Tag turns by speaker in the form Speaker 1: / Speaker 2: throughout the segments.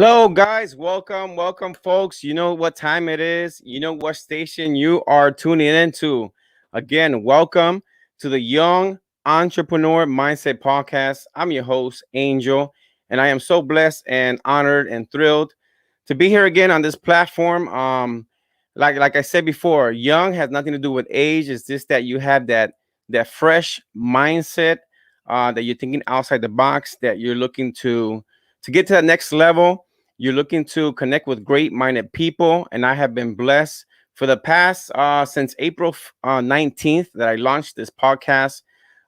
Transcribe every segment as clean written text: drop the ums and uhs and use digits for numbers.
Speaker 1: Hello, guys. Welcome, folks. You know what time it is. You know what station you are tuning into. Again, welcome to the Young Entrepreneur Mindset Podcast. I'm your host, Angel, and I am so blessed and honored and thrilled to be here again on this platform. Like I said before, young has nothing to do with age. It's just that you have that fresh mindset, that you're thinking outside the box, that you're looking to get to that next level. You're looking to connect with great minded people. And I have been blessed for the past, since April 19th that I launched this podcast.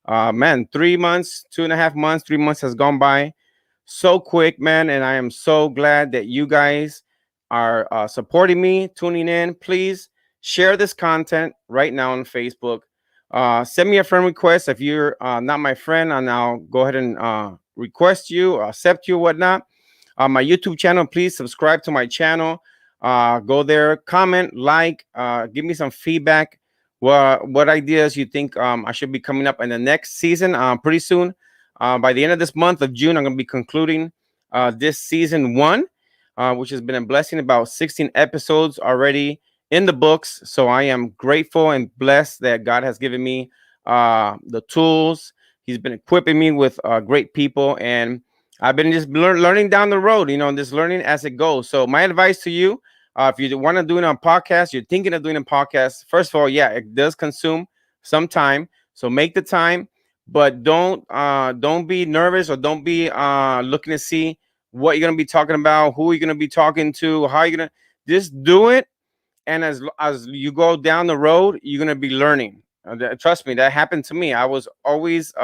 Speaker 1: Man, 3 months, 2.5 months, 3 months has gone by so quick, man. And I am so glad that you guys are supporting me, tuning in. Please share this content right now on Facebook. Send me a friend request. If you're not my friend, and I'll go ahead and request you, or accept you, whatnot. My YouTube channel, please subscribe to my channel. Go there, comment, like, give me some feedback. What ideas you think I should be coming up in the next season? Pretty soon, by the end of this month of June, I'm going to be concluding this season one, which has been a blessing. About 16 episodes already in the books. So I am grateful and blessed that God has given me the tools. He's been equipping me with great people, and I've been just learning down the road, just learning as it goes. So my advice to you, if you want to do it on podcast, you're thinking of doing a podcast, first of all, yeah, it does consume some time. So make the time, but don't be nervous, or don't be looking to see what you're gonna be talking about, who you're gonna be talking to, how you're gonna just do it. And as you go down the road, you're gonna be learning. Trust me, that happened to me. I was always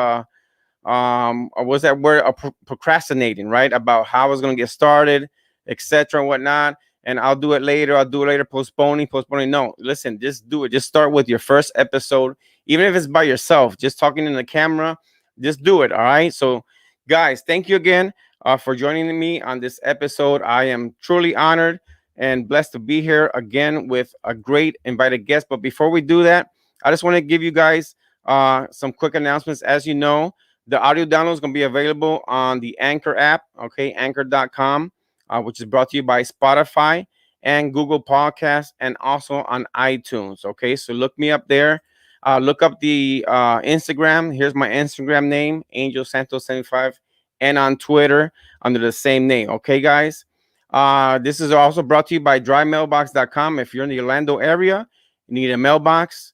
Speaker 1: or was that word, procrastinating, right, about how I was going to get started, etc. and whatnot. And I'll do it later, postponing. No, listen, just do it. Just start with your first episode, even if it's by yourself, just talking in the camera. Just do it. All right. So guys, thank you again for joining me on this episode. I am truly honored and blessed to be here again with a great invited guest. But before we do that, I just want to give you guys some quick announcements. As you know, the audio download is going to be available on the Anchor app, okay, anchor.com, which is brought to you by Spotify and Google Podcasts, and also on iTunes, okay? So look me up there. Look up the Instagram. Here's my Instagram name, Angel Santos 75, and on Twitter under the same name, okay, guys? This is also brought to you by drymailbox.com. If you're in the Orlando area, you need a mailbox,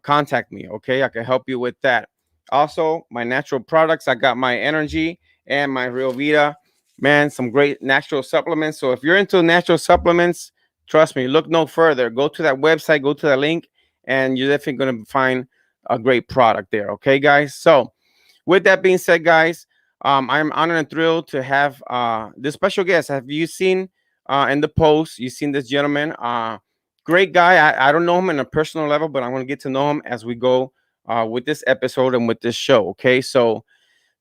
Speaker 1: contact me, okay? I can help you with that. Also, my natural products. I got my energy and my Real Vita, man, some great natural supplements. So if you're into natural supplements, trust me, look no further. Go to that website, go to the link, and you're definitely going to find a great product there. Okay, guys. So with that being said, guys, I'm honored and thrilled to have this special guest. Have you seen in the post? You've seen this gentleman. Great guy. I don't know him on a personal level, but I'm going to get to know him as we go with this episode and with this show. Okay, so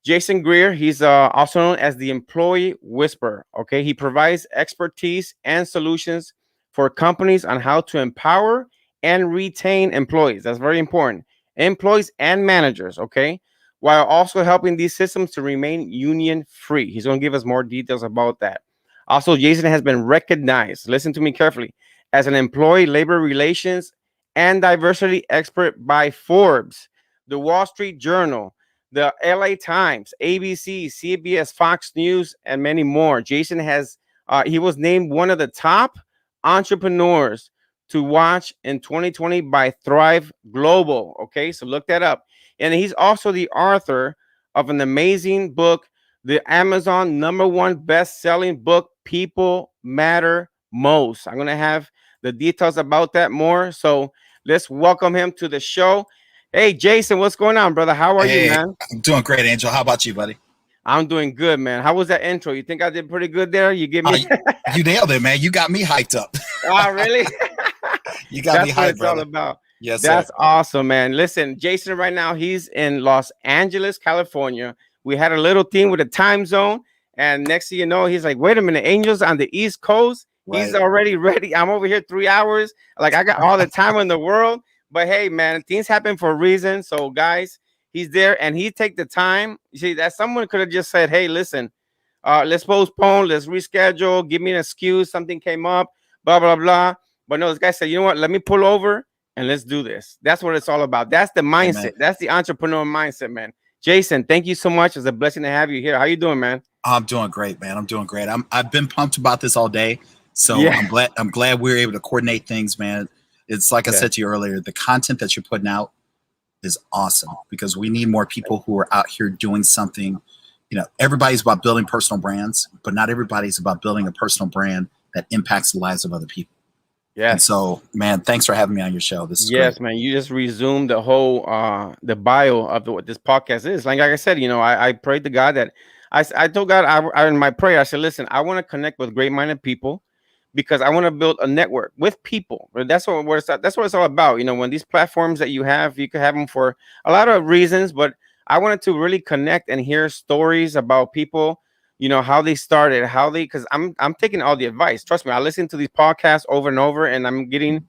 Speaker 1: Jason Greer, he's also known as the Employee Whisperer. Okay, he provides expertise and solutions for companies on how to empower and retain employees. That's very important. Employees and managers. Okay, while also helping these systems to remain union free. He's going to give us more details about that. Also, Jason has been recognized, listen to me carefully, as an employee labor relations and diversity expert by Forbes, the Wall Street Journal, the LA Times, ABC, CBS, Fox News, and many more. Jason he was named one of the top entrepreneurs to watch in 2020 by Thrive Global. Okay, so look that up. And he's also the author of an amazing book, the Amazon #1 best-selling book, People Matter Most. I'm going to have the details about that more. So let's welcome him to the show. Hey, Jason, what's going on, brother? How are you, man?
Speaker 2: I'm doing great, Angel. How about you, buddy?
Speaker 1: I'm doing good, man. How was that intro? You think I did pretty good there? You give me
Speaker 2: you nailed it, man. You got me hyped up.
Speaker 1: Oh, really?
Speaker 2: You got
Speaker 1: That's
Speaker 2: me
Speaker 1: what
Speaker 2: hyped,
Speaker 1: it's all
Speaker 2: brother.
Speaker 1: about.
Speaker 2: Yes,
Speaker 1: That's
Speaker 2: sir.
Speaker 1: awesome, man. Listen, Jason, right now he's in Los Angeles, California. We had a little thing with the time zone, and next thing you know, he's like, "Wait a minute, Angel's on the East Coast. He's
Speaker 2: Right.
Speaker 1: already ready. I'm over here 3 hours. Like I got all the time in the world." But hey, man, things happen for a reason. So, guys, he's there, and he take the time. You see, that someone could have just said, "Hey, listen, let's postpone, let's reschedule, give me an excuse, something came up, blah blah blah. But no, this guy said, you know what? Let me pull over and let's do this. That's what it's all about. That's the
Speaker 2: Amen.
Speaker 1: mindset. That's the entrepreneur mindset, man. Jason, thank you so much. It's a blessing to have you here. How you doing, man?
Speaker 2: I'm doing great, man. I'm doing great. I've been pumped about this all day. So
Speaker 1: Yeah.
Speaker 2: I'm glad we were able to coordinate things, man. It's like I
Speaker 1: Yeah.
Speaker 2: said to you earlier, the content that you're putting out is awesome because we need more people who are out here doing something. Everybody's about building personal brands, but not everybody's about building a personal brand that impacts the lives of other people.
Speaker 1: Yes.
Speaker 2: And so, man, thanks for having me on your show. This is
Speaker 1: Yes,
Speaker 2: great.
Speaker 1: man. You just resumed the whole the bio of what this podcast is. Like I said, I prayed to God that I told God in my prayer, I said, listen, I want to connect with great-minded people because I want to build a network with people. That's what it's all about. When these platforms that you can have them for a lot of reasons, but I wanted to really connect and hear stories about people, how they started, because I'm taking all the advice. Trust me, I listen to these podcasts over and over, and I'm getting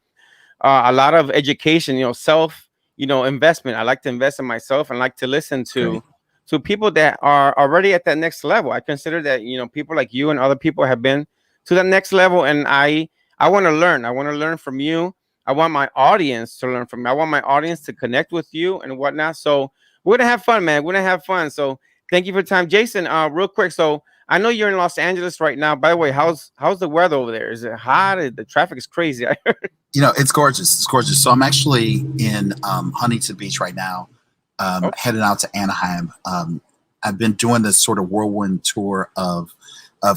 Speaker 1: a lot of education, self, investment. I like to invest in myself and like to listen
Speaker 2: Great.
Speaker 1: to people that are already at that next level. I consider that, people like you and other people have been to the next level, and I want to learn. I want to learn from you. I want my audience to learn from me. I want my audience to connect with you and whatnot. So we're gonna have fun, man. We're gonna have fun. So thank you for your time, Jason. Real quick, so I know you're in Los Angeles right now. By the way, how's the weather over there? Is it hot? The traffic is crazy.
Speaker 2: It's gorgeous. It's gorgeous. So I'm actually in Huntington Beach right now,
Speaker 1: Oh,
Speaker 2: headed out to Anaheim. I've been doing this sort of whirlwind tour of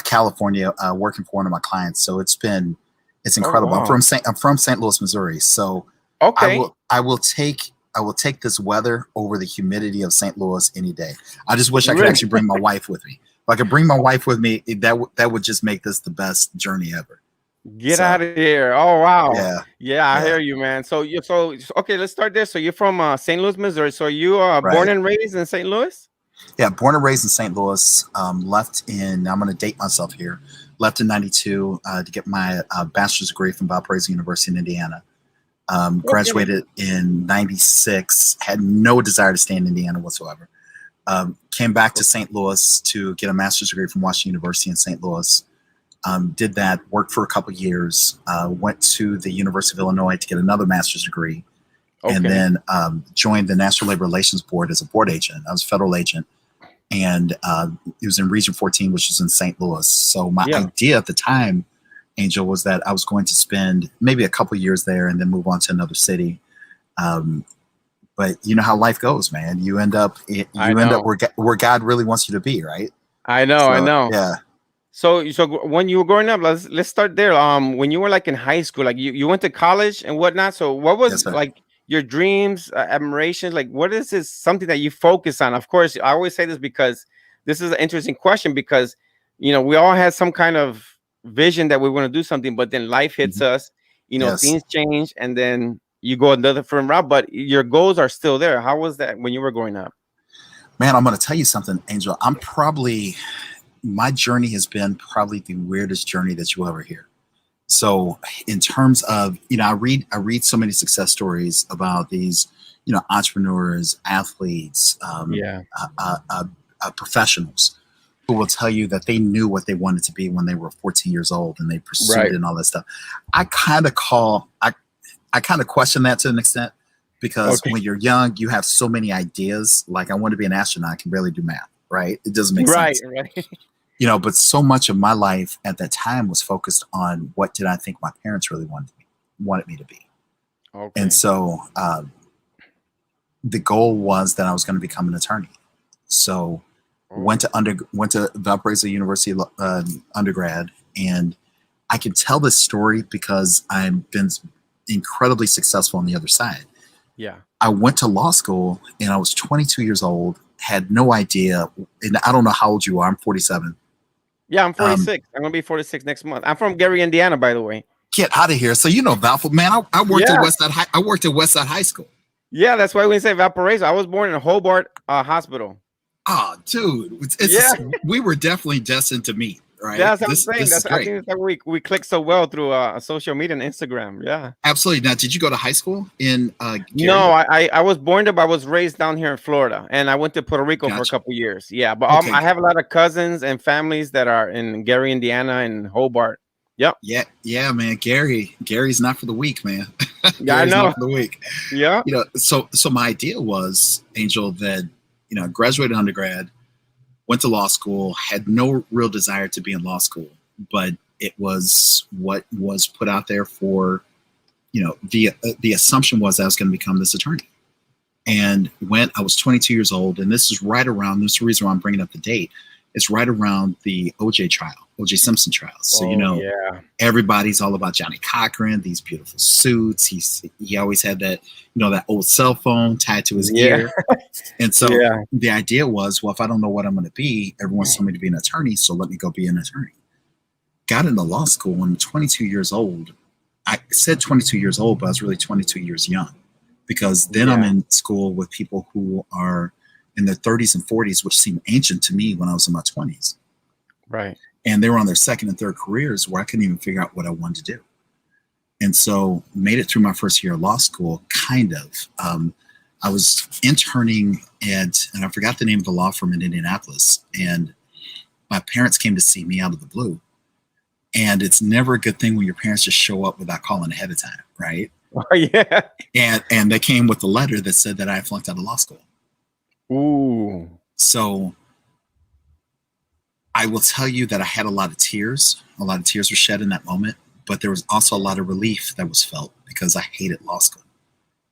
Speaker 2: California, working for one of my clients. So it's
Speaker 1: oh
Speaker 2: incredible.
Speaker 1: wow.
Speaker 2: I'm from St. Louis, Missouri. So
Speaker 1: Okay.
Speaker 2: I will take this weather over the humidity of St. Louis any day. I just wish I could
Speaker 1: Really?
Speaker 2: actually bring my wife with me. If I could bring my wife with me, that would just make this the best journey ever.
Speaker 1: Get
Speaker 2: So
Speaker 1: out of here. Oh wow.
Speaker 2: yeah,
Speaker 1: Yeah, I
Speaker 2: yeah,
Speaker 1: hear you, man. So okay, let's start there. So you're from St. Louis, Missouri. So you are born
Speaker 2: right.
Speaker 1: and raised in St. Louis?
Speaker 2: Yeah, born and raised in St. Louis. Left in, I'm going to date myself here, left in 92 to get my bachelor's degree from Valparaiso University in Indiana.
Speaker 1: Okay.
Speaker 2: Graduated in 96, had no desire to stay in Indiana whatsoever. Came back to St. Louis to get a master's degree from Washington University in St. Louis. Did that, worked for a couple years, went to the University of Illinois to get another master's degree, and
Speaker 1: Okay.
Speaker 2: then joined the National Labor Relations Board as a board agent. I was a federal agent, and it was in Region 14, which is in St. Louis. So my
Speaker 1: Yeah.
Speaker 2: idea at the time, Angel, was that I was going to spend maybe a couple years there and then move on to another city. But you know how life goes, man. You end up
Speaker 1: I know.
Speaker 2: where God really wants you to be, right?
Speaker 1: I know. I
Speaker 2: So
Speaker 1: know.
Speaker 2: yeah,
Speaker 1: So when you were growing up, let's start there. When you were like in high school, like you went to college and whatnot. So what
Speaker 2: yes,
Speaker 1: was
Speaker 2: sir.
Speaker 1: like your dreams, admirations? Like what is this something that you focus on? Of course, I always say this because this is an interesting question because we all had some kind of vision that we want to do something, but then life hits
Speaker 2: Mhm.
Speaker 1: us,
Speaker 2: Yes,
Speaker 1: things change, and then you go another different route, but your goals are still there. How was that when you were growing up?
Speaker 2: man. I'm going to tell you something, Angel. My journey has been probably the weirdest journey that you'll ever hear. So in terms of, I read so many success stories about these, entrepreneurs, athletes,
Speaker 1: Yeah.
Speaker 2: professionals who will tell you that they knew what they wanted to be when they were 14 years old and they pursued
Speaker 1: Right.
Speaker 2: it and all that stuff. I kind of question that to an extent because
Speaker 1: Okay.
Speaker 2: when you're young, you have so many ideas. Like I want to be an astronaut, I can barely do math, right? It doesn't make
Speaker 1: Right.
Speaker 2: sense.
Speaker 1: Right.
Speaker 2: But so much of my life at that time was focused on what did I think my parents really wanted me to be. And
Speaker 1: Okay.
Speaker 2: so the goal was that I was going to become an attorney. So
Speaker 1: Oh.
Speaker 2: went to Valparaiso University undergrad, and I can tell this story because I've been incredibly successful on the other side.
Speaker 1: Yeah.
Speaker 2: I went to law school and I was 22 years old, had no idea, and I don't know how old you are. I'm 47.
Speaker 1: Yeah, I'm
Speaker 2: Um,
Speaker 1: 46. I'm gonna be 46 next month. I'm from Gary, Indiana, by the way.
Speaker 2: get out of here. So Valpo, man. I worked at
Speaker 1: Yeah,
Speaker 2: Westside High. I worked at Westside High School.
Speaker 1: yeah. That's why we say Valparaiso. I was born in Hobart Hospital.
Speaker 2: Oh, dude,
Speaker 1: Yeah,
Speaker 2: we were definitely destined to meet, right?
Speaker 1: That's what I'm saying.
Speaker 2: This is
Speaker 1: That's I
Speaker 2: great.
Speaker 1: think that's why we click so well through social media and Instagram. Yeah.
Speaker 2: Absolutely. Now, did you go to high school in Gary?
Speaker 1: No, I was born there, but I was raised down here in Florida, and I went to Puerto Rico for a
Speaker 2: Gotcha.
Speaker 1: couple years. Yeah, but
Speaker 2: Okay.
Speaker 1: I have a lot of cousins and families that are in Gary, Indiana, and Hobart. Yep.
Speaker 2: Yeah, man. Gary's not for the weak, man.
Speaker 1: Yeah, I
Speaker 2: Gary's
Speaker 1: know.
Speaker 2: not for the weak.
Speaker 1: Yeah.
Speaker 2: You know, so my idea was, Angel, that graduated undergrad, went to law school, had no real desire to be in law school, but it was what was put out there for, the assumption was I was going to become this attorney. And when I was 22 years old, and this is the reason why I'm bringing up the date, it's right around the OJ Simpson trials. So,
Speaker 1: yeah.
Speaker 2: everybody's all about Johnny Cochran, these beautiful suits. He always had that, that old cell phone tied to his ear. And so the idea was, well, if I don't know what I'm going to be, everyone's telling me to be an attorney, so let me go be an attorney. Got into law school when I'm 22 years old. I said 22 years old, but I was really 22 years young, because then I'm in school with people who are in their 30s and 40s, which seemed ancient to me when I was in my 20s.
Speaker 1: Right.
Speaker 2: And they were on their second and third careers where I couldn't even figure out what I wanted to do. And so made it through my first year of law school, kind of. I was interning and I forgot the name of the law firm in Indianapolis. And my parents came to see me out of the blue. And it's never a good thing when your parents just show up without calling ahead of time, right?
Speaker 1: Oh, yeah.
Speaker 2: And they came with a letter that said that I flunked out of law school.
Speaker 1: Ooh.
Speaker 2: So I will tell you that I had a lot of tears. A lot of tears were shed in that moment, but there was also a lot of relief that was felt because I hated law school,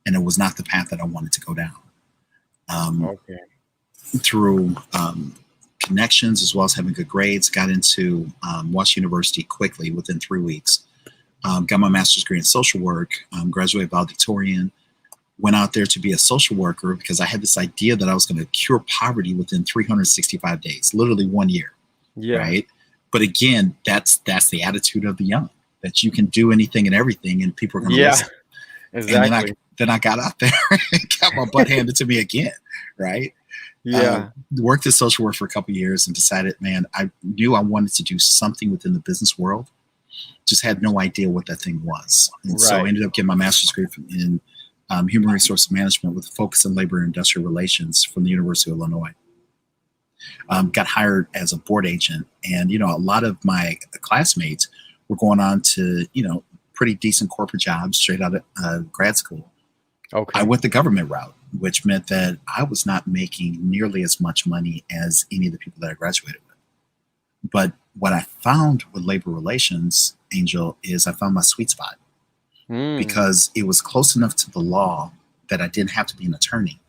Speaker 2: and it was not the path that I wanted to go down. Through connections, as well as having good grades, got into Washington University quickly within 3 weeks. Got my master's degree in social work, graduated valedictorian, went out there to be a social worker because I had this idea that I was going to cure poverty within 365 days, literally 1 year.
Speaker 1: Yeah.
Speaker 2: Right. But again, that's the attitude of the young, that you can do anything and everything and people are going to listen.
Speaker 1: Exactly.
Speaker 2: And then I got out there and got my butt handed to me again. Right.
Speaker 1: Yeah.
Speaker 2: Worked as social work for a couple of years and decided, man, I knew I wanted to do something within the business world. Just had no idea what that thing was. And so I ended up getting my master's degree in human resource management with a focus in labor and industrial relations from the University of Illinois. Got hired as a board agent, and a lot of my classmates were going on to pretty decent corporate jobs straight out of grad school. Okay. I went the government route, which meant that I was not making nearly as much money as any of the people that I graduated with. But what I found with labor relations, Angel, is I found my sweet spot. Because it was close enough to the law that I didn't have to be an attorney.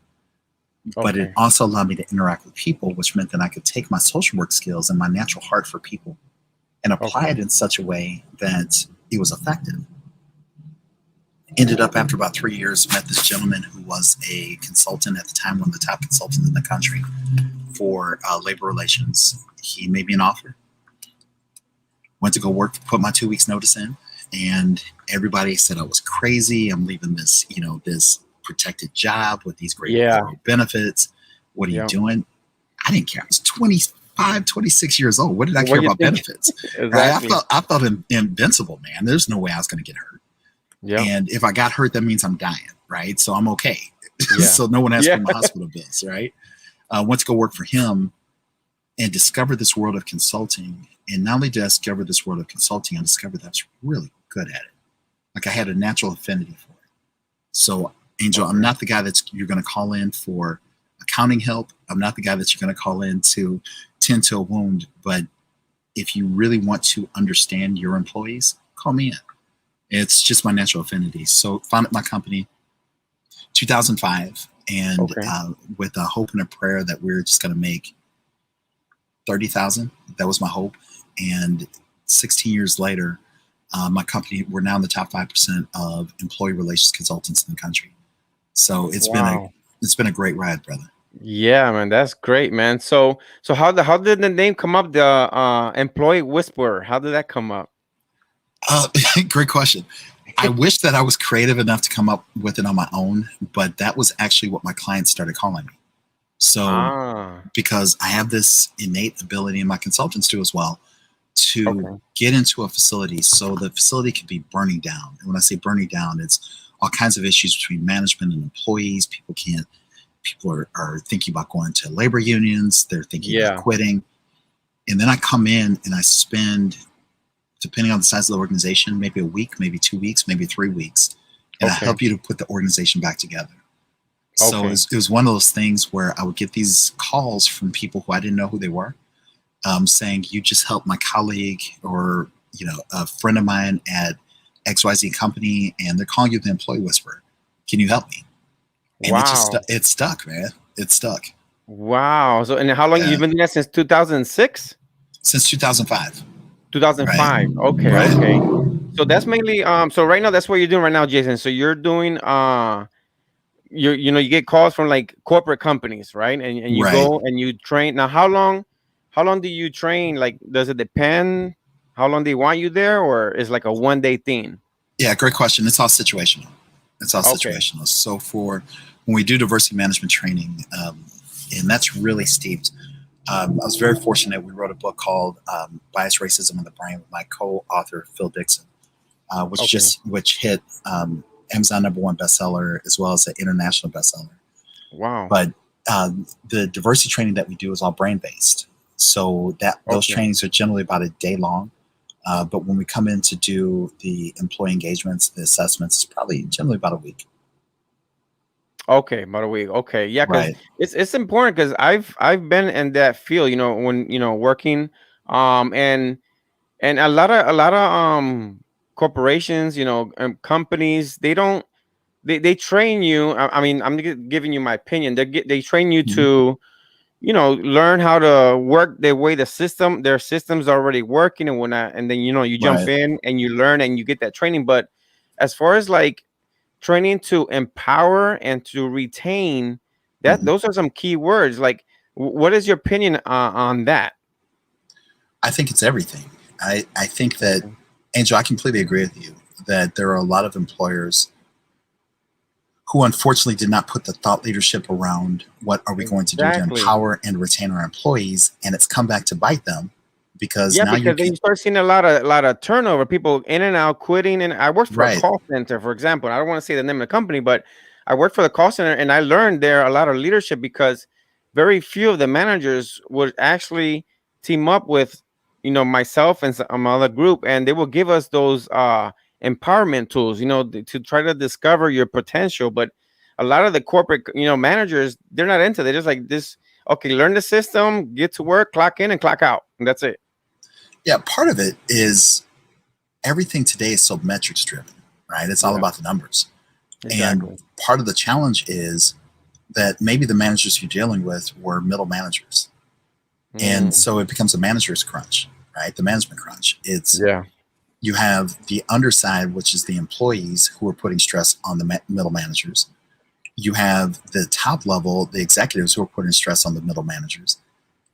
Speaker 2: But it also allowed me to interact with people, which meant that I could take my social work skills and my natural heart for people and apply it in such a way that it was effective. Ended up, after about 3 years, met this gentleman who was a consultant at the time, one of the top consultants in the country for labor relations. He made me an offer. Went to go work, put my 2 weeks notice in. And everybody said I was crazy. I'm leaving this, this protected job with these great benefits. What are you doing? I didn't care. I was 25, 26 years old. What did I care about benefits? Right? I felt invincible, man. There's no way I was going to get hurt. Yeah. And if I got hurt, that means I'm dying, right? So I'm okay. Yeah. So no one has to pay my hospital bills, right? Went to go work for him and discovered this world of consulting. And not only did I discover this world of consulting, I discovered that I was really good at it. Like I had a natural affinity for it. So, Angel, I'm not the guy you're going to call in for accounting help. I'm not the guy that you're going to call in to tend to a wound. But if you really want to understand your employees, call me in. It's just my natural affinity. So founded my company 2005, and with a hope and a prayer that we were just going to make 30,000. That was my hope. And 16 years later, my company, we're now in the top 5% of employee relations consultants in the country. So it's been a great ride, brother.
Speaker 1: Yeah, man, that's great, man. So how did the name come up? The employee whisperer. How did that come up?
Speaker 2: Great question. I wish that I was creative enough to come up with it on my own, but that was actually what my clients started calling me. So because I have this innate ability, and my consultants do as well, to
Speaker 1: Okay.
Speaker 2: get into a facility so the facility could be burning down. And when I say burning down, it's all kinds of issues between management and employees. People are thinking about going to labor unions. They're thinking about
Speaker 1: Yeah.
Speaker 2: quitting. And then I come in and I spend, depending on the size of the organization, maybe a week, maybe 2 weeks, maybe 3 weeks. And I
Speaker 1: Okay.
Speaker 2: help you to put the organization back together. So
Speaker 1: Okay.
Speaker 2: it was one of those things where I would get these calls from people who I didn't know who they were, saying, "You just helped my colleague or a friend of mine at XYZ company, and they're calling you the employee whisperer. Can you help me?" And
Speaker 1: Wow.
Speaker 2: it stuck, man. It stuck.
Speaker 1: Wow. So, and how long
Speaker 2: Yeah,
Speaker 1: you've been doing that, since 2006?
Speaker 2: since 2005. Right,
Speaker 1: 2005. Okay, okay.
Speaker 2: right,
Speaker 1: So that's mainly so right now that's what you're doing right now, Jason. So you're doing you get calls from like corporate companies, right? And you
Speaker 2: right.
Speaker 1: go and you train. Now how long do you train? Like, does it depend how long they want you there, or is like a 1 day thing?
Speaker 2: Yeah, great question. It's all situational. It's all
Speaker 1: Okay.
Speaker 2: situational. So for when we do diversity management training, and that's really steeped. I was very fortunate. We wrote a book called "Bias, Racism, and the Brain" with my co-author Phil Dixon,
Speaker 1: Okay.
Speaker 2: which hit Amazon #1 bestseller as well as an international bestseller.
Speaker 1: Wow.
Speaker 2: But the diversity training that we do is all brain based. So that those
Speaker 1: Okay.
Speaker 2: trainings are generally about a day long. But when we come in to do the employee engagements, the assessments, it's probably generally about a week.
Speaker 1: Okay, about a week. Okay, yeah, because
Speaker 2: Right.
Speaker 1: it's important because I've been in that field, when working, and a lot of corporations, companies, they train you. I mean, I'm giving you my opinion. They train you
Speaker 2: Mhm.
Speaker 1: to learn how to work the way their systems are already working and whatnot, and then you jump
Speaker 2: Right.
Speaker 1: in and you learn and you get that training. But as far as like training to empower and to retain, that
Speaker 2: Mhm.
Speaker 1: those are some key words. Like, what is your opinion on that?
Speaker 2: I think it's everything. I think that,
Speaker 1: Okay.
Speaker 2: Angel, I completely agree with you that there are a lot of employers who unfortunately did not put the thought leadership around what are we going to do to
Speaker 1: Exactly.
Speaker 2: empower and retain our employees, and it's come back to bite them because
Speaker 1: Yeah,
Speaker 2: now you
Speaker 1: because then
Speaker 2: can.
Speaker 1: you start seeing a lot of turnover, people in and out, quitting. And I worked for a
Speaker 2: Right.
Speaker 1: call center, for example. I don't want to say the name of the company, but I worked for the call center, and I learned there a lot of leadership because very few of the managers would actually team up with, myself and some other group, and they will give us those empowerment tools, to try to discover your potential. But a lot of the corporate, managers, they're not into. They're just like this. Okay, learn the system, get to work, clock in and clock out, and that's it.
Speaker 2: Yeah, part of it is everything today is so metrics driven, right? It's all
Speaker 1: Yeah.
Speaker 2: about the numbers. And
Speaker 1: Exactly.
Speaker 2: part of the challenge is that maybe the managers you're dealing with were middle managers. And
Speaker 1: Mm,
Speaker 2: so it becomes a manager's crunch, right? The management crunch. It's
Speaker 1: yeah.
Speaker 2: You have the underside, which is the employees who are putting stress on the middle managers. You have the top level, the executives who are putting stress on the middle managers.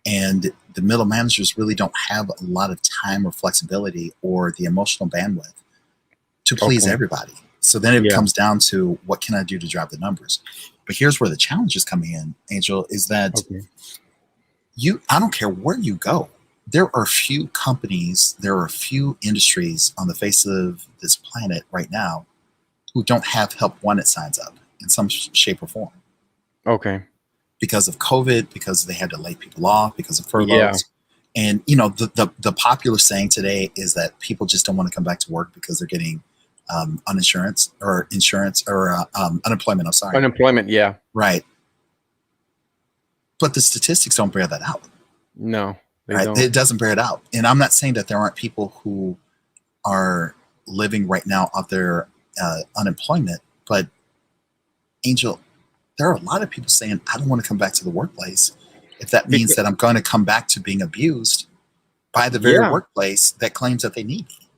Speaker 2: And the middle managers really don't have a lot of time or flexibility or the emotional bandwidth to please
Speaker 1: Okay.
Speaker 2: everybody. So then it
Speaker 1: Yeah.
Speaker 2: comes down to what can I do to drive the numbers? But here's where the challenge is coming in, Angel, is that
Speaker 1: Okay.
Speaker 2: I don't care where you go. There are few companies, there are few industries on the face of this planet right now who don't have help wanted signs up in some shape or form
Speaker 1: Okay.
Speaker 2: because of COVID, because they had to lay people off, because of
Speaker 1: Yeah.
Speaker 2: furloughs. And the popular saying today is that people just don't want to come back to work because they're getting uninsurance or insurance or unemployment. I'm sorry.
Speaker 1: Unemployment. Yeah.
Speaker 2: Right. But the statistics don't bear that out.
Speaker 1: No, they
Speaker 2: Right.
Speaker 1: don't.
Speaker 2: It doesn't bear it out. And I'm not saying that there aren't people who are living right now off their unemployment, but Angel, there are a lot of people saying, I don't want to come back to the workplace if that means
Speaker 1: Because,
Speaker 2: that I'm going to come back to being abused by the very
Speaker 1: yeah.
Speaker 2: workplace that claims that they need me.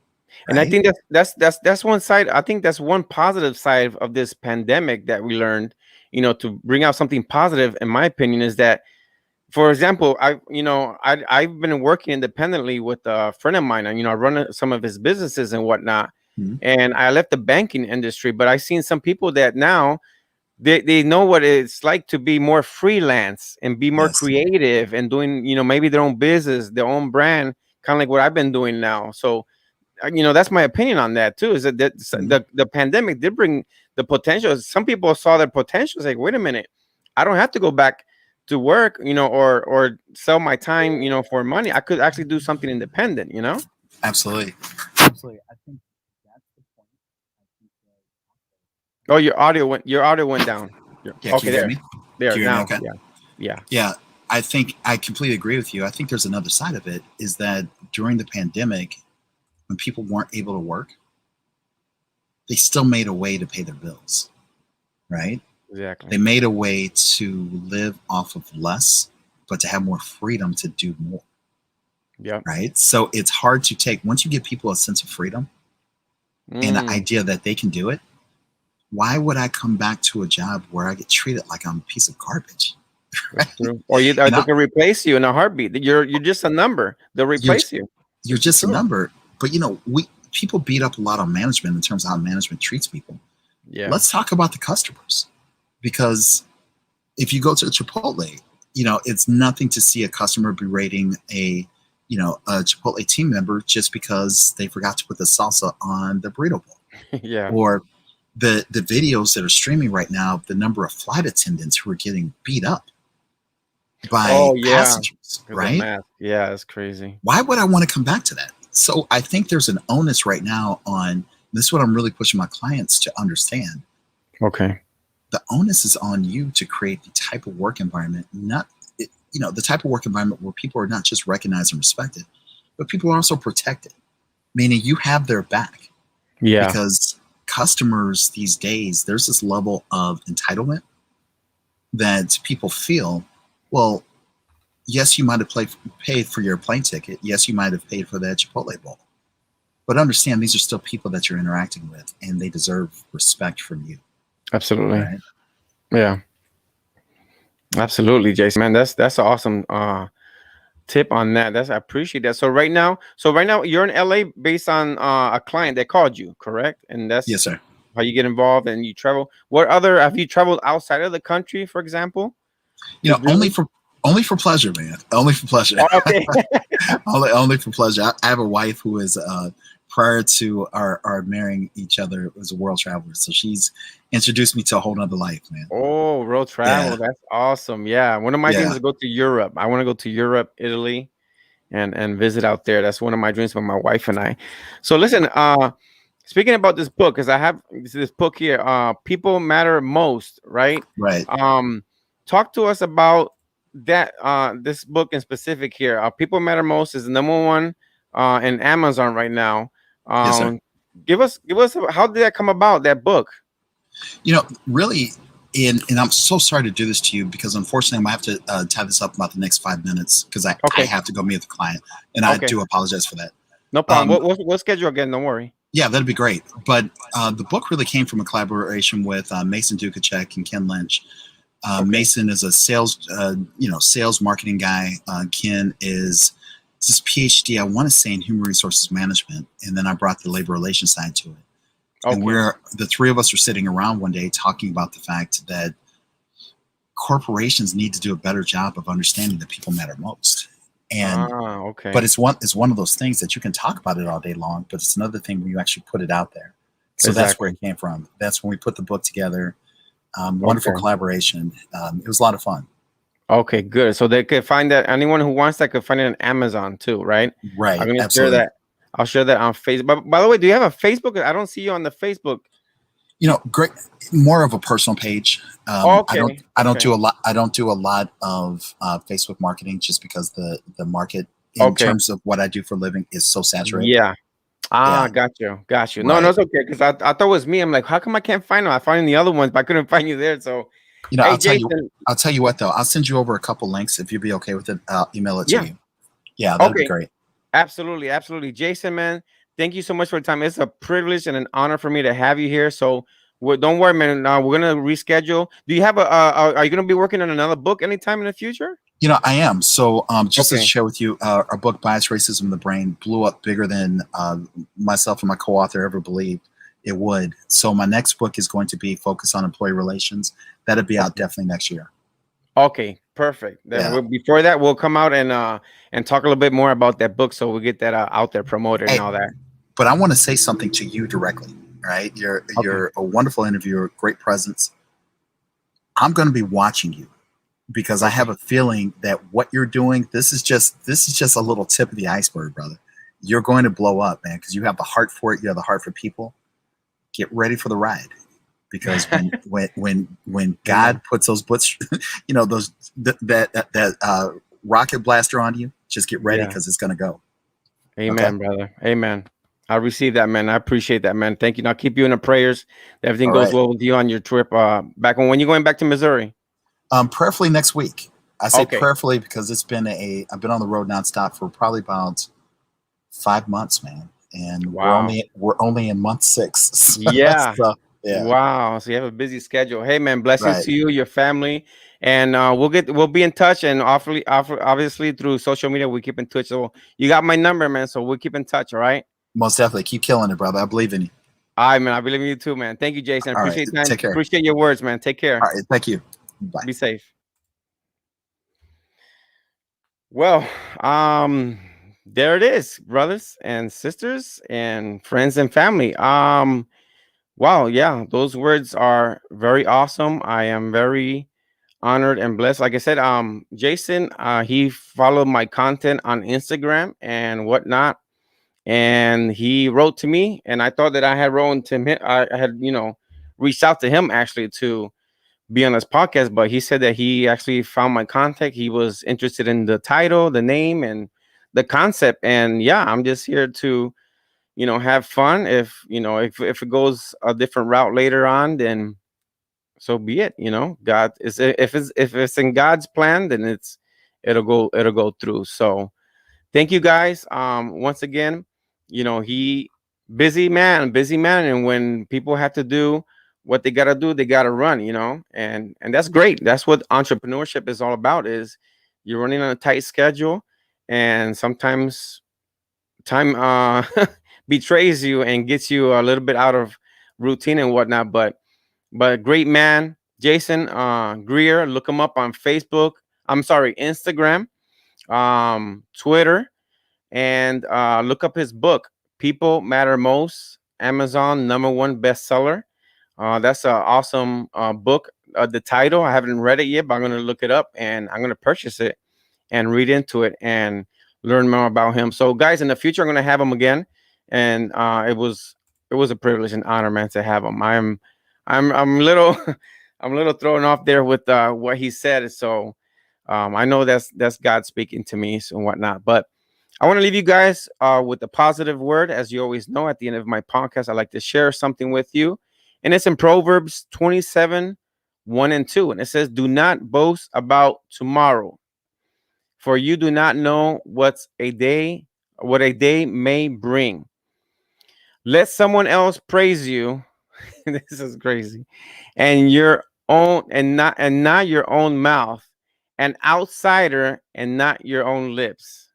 Speaker 1: And I
Speaker 2: Right.
Speaker 1: think that's one side. I think that's one positive side of this pandemic that we learned, to bring out something positive, in my opinion, is that, for example, I've been working independently with a friend of mine, and I run some of his businesses and whatnot.
Speaker 2: Mhm.
Speaker 1: And I left the banking industry, but I've seen some people that now they know what it's like to be more freelance and be more
Speaker 2: Yes.
Speaker 1: creative and doing, maybe their own business, their own brand, kind of like what I've been doing now. So, that's my opinion on that too. Is that the pandemic did bring the potential. Some people saw their potential. It's like, wait a minute, I don't have to go back to work, or sell my time, for money. I could actually do something independent.
Speaker 2: Absolutely. Absolutely. I think that's the point. I think
Speaker 1: Oh, your audio went down.
Speaker 2: yeah, can
Speaker 1: Okay,
Speaker 2: you hear me?
Speaker 1: there
Speaker 2: Can you hear me
Speaker 1: now.
Speaker 2: okay?
Speaker 1: Yeah.
Speaker 2: Yeah, I think I completely agree with you. I think there's another side of it is that during the pandemic, when people weren't able to work, they still made a way to pay their bills, right?
Speaker 1: Exactly.
Speaker 2: They made a way to live off of less, but to have more freedom to do more,
Speaker 1: Yep.
Speaker 2: right? So it's hard to take, once you give people a sense of freedom and the idea that they can do it, why would I come back to a job where I get treated like I'm a piece of garbage?
Speaker 1: That's true. Or they can replace you in a heartbeat. You're just a number. They'll replace you.
Speaker 2: You're just a number. But people beat up a lot on management in terms of how management treats people.
Speaker 1: Yeah.
Speaker 2: Let's talk about the customers, because if you go to Chipotle, it's nothing to see a customer berating a Chipotle team member just because they forgot to put the salsa on the burrito bowl.
Speaker 1: Yeah.
Speaker 2: Or the videos that are streaming right now, the number of flight attendants who are getting beat up by passengers, right?
Speaker 1: Yeah, it's crazy.
Speaker 2: Why would I want to come back to that? So I think there's an onus right now on, this is what I'm really pushing my clients to understand.
Speaker 1: Okay.
Speaker 2: The onus is on you to create the type of work environment, the type of work environment where people are not just recognized and respected, but people are also protected, meaning you have their back.
Speaker 1: Yeah.
Speaker 2: Because customers these days, there's this level of entitlement that people feel, well, yes, you might have paid for your plane ticket. Yes, you might have paid for that Chipotle bowl. But understand, these are still people that you're interacting with, and they deserve respect from you.
Speaker 1: Absolutely. Right? Yeah. Absolutely, Jason. Man, that's an awesome tip on that. I appreciate that. So right now you're in LA based on a client that called you, correct? And that's
Speaker 2: yes, sir.
Speaker 1: How you get involved and you travel. Have you traveled outside of the country, for example?
Speaker 2: Only for pleasure, man. Only for pleasure.
Speaker 1: Oh, okay.
Speaker 2: only for pleasure. I have a wife who is prior to our marrying each other, was a world traveler. So she's introduced me to a whole nother life, man.
Speaker 1: Oh, world travel. Yeah. That's awesome. Yeah. One of my dreams is to go to Europe. I want to go to Europe, Italy, and visit out there. That's one of my dreams for my wife and I. So listen, speaking about this book, because I have this book here, People Matter Most, right?
Speaker 2: Right.
Speaker 1: Talk to us about that. This book in specific here. People Matter Most is the #1 in Amazon right now.
Speaker 2: Yes, sir.
Speaker 1: Give us how did that come about, that book?
Speaker 2: Really, and I'm so sorry to do this to you, because unfortunately I'm going to have to tie this up about the next 5 minutes, because I have to go meet the client, and I do apologize for that.
Speaker 1: No problem. We'll schedule again. Don't worry. Yeah,
Speaker 2: that'd be great. But the book really came from a collaboration with Mason Dukacek and Ken Lynch. Mason is a sales marketing guy. Ken is his PhD, I want to say, in human resources management, and then I brought the labor relations side to it. And the three of us are sitting around one day talking about the fact that corporations need to do a better job of understanding that people matter most. And but it's one of those things that you can talk about it all day long, but it's another thing when you actually put it out there. So that's where it came from. That's when we put the book together. Wonderful collaboration. It was a lot of fun.
Speaker 1: Okay, good. So they could find that, anyone who wants that could find it on Amazon too, right?
Speaker 2: Right.
Speaker 1: I'm gonna share that. I'll share that on Facebook. By the way, do you have a Facebook? I don't see you on the Facebook.
Speaker 2: Great. More of a personal page. I don't do a lot. I don't do a lot of Facebook marketing, just because the market in terms of what I do for a living is so saturated.
Speaker 1: Yeah. Got you. Right. No, it's okay, because I thought it was me. I'm like, how come I can't find them? I found the other ones, but I couldn't find you there. So
Speaker 2: I'll tell you what though. I'll send you over a couple links if you'd be okay with it. I'll email it to you. Yeah, that'd be great.
Speaker 1: Absolutely. Jason, man, thank you so much for your time. It's a privilege and an honor for me to have you here. So don't worry, man. We're gonna reschedule. Do you have are you gonna be working on another book anytime in the future?
Speaker 2: I am. So just to share with you, our book, Bias, Racism, and the Brain, blew up bigger than myself and my co-author ever believed it would. So my next book is going to be focused on employee relations. That'll be out definitely next year.
Speaker 1: Okay, Perfect. Then
Speaker 2: Yeah.
Speaker 1: before that, we'll come out and talk a little bit more about that book, so we get that out there promoted and
Speaker 2: Hey,
Speaker 1: all that.
Speaker 2: but I want to say something to you directly. Right?
Speaker 1: Okay.
Speaker 2: You're a wonderful interviewer, great presence. I'm going to be watching you because I have
Speaker 1: Okay.
Speaker 2: a feeling that what you're doing, this is just a little tip of the iceberg, brother. You're going to blow up, man, because you have the heart for it. You have the heart for people. Get ready for the ride, because when God
Speaker 1: Amen.
Speaker 2: puts those butts, those that rocket blaster on you, just get ready
Speaker 1: Yeah.
Speaker 2: because it's going to go. Okay.
Speaker 1: Amen, brother. Amen. I receive that, man. I appreciate that, man. Thank you. Now keep you in the prayers. That everything
Speaker 2: All
Speaker 1: goes
Speaker 2: right.
Speaker 1: well with you on your trip. Back when you're going back to Missouri.
Speaker 2: Prayerfully next week. I say
Speaker 1: Okay.
Speaker 2: prayerfully because I've been on the road nonstop for probably about 5 months, man, and
Speaker 1: Wow.
Speaker 2: we're only in month six.
Speaker 1: Yeah.
Speaker 2: So yeah,
Speaker 1: Wow. So you have a busy schedule. Hey, man. Blessings
Speaker 2: right.
Speaker 1: to you, your family, and we'll be in touch. And obviously through social media, we keep in touch. So you got my number, man. So we'll keep in touch. All right.
Speaker 2: Most definitely keep killing it, brother. I believe in you.
Speaker 1: All right, man. I believe in you too, man. Thank you, Jason.
Speaker 2: All right,
Speaker 1: Appreciate time.
Speaker 2: take care.
Speaker 1: Appreciate your words, man. Take
Speaker 2: All
Speaker 1: care.
Speaker 2: right, thank you. Bye.
Speaker 1: Be safe. Well, there it is, brothers and sisters and friends and family. Wow, yeah, those words are very awesome. I am very honored and blessed. Like I said, Jason, he followed my content on Instagram and whatnot, and he wrote to me, and I thought that I had wrote to him. I had, reached out to him actually to be on this podcast, but he said that he actually found my contact. He was interested in the title, the name, and the concept. And yeah, I'm just here to, have fun. If it goes a different route later on, then so be it. God is, if it's in God's plan, then it'll go through. So thank you guys. Once again, he busy man, and when people have to do what they gotta do, they gotta run, and that's great. That's what entrepreneurship is all about. Is you're running on a tight schedule, and sometimes time betrays you and gets you a little bit out of routine and whatnot. But great man, Jason Greer. Look him up on Facebook. I'm sorry, Instagram, Twitter, and look up his book, People Matter Most, Amazon #1 bestseller. That's an awesome book. The title, I haven't read it yet, but I'm going to look it up and I'm going to purchase it and read into it and learn more about him. So, guys, in the future, I'm going to have him again, and it was a privilege and honor, man, to have him. I'm a little I'm a little thrown off there with what he said. So, I know that's God speaking to me and whatnot, but I want to leave you guys with a positive word. As you always know, at the end of my podcast, I like to share something with you. And it's in Proverbs 27:1 and 2. And it says, "Do not boast about tomorrow, for you do not know what a day may bring. Let someone else praise you." This is crazy. And your own and not your own mouth, an outsider and not your own lips.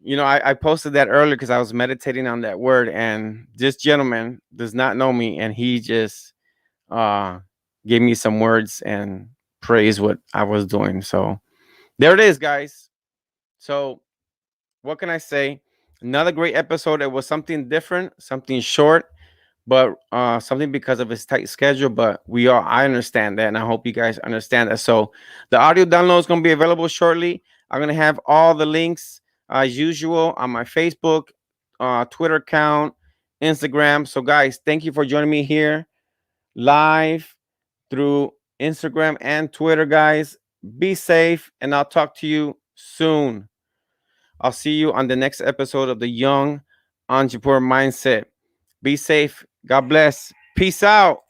Speaker 1: I posted that earlier because I was meditating on that word, and this gentleman does not know me, and he just uh gave me some words and praised what I was doing. So there it is, guys. So what can I say? Another great episode. It was something different, something short, but something because of his tight schedule. But I understand that, and I hope you guys understand that. So the audio download is going to be available shortly. I'm going to have all the links as usual on my Facebook, Twitter account, Instagram. So guys, thank you for joining me here live through Instagram and Twitter, guys. Be safe, and I'll talk to you soon. I'll see you on the next episode of the Young Entrepreneur Mindset. Be safe. God bless. Peace out.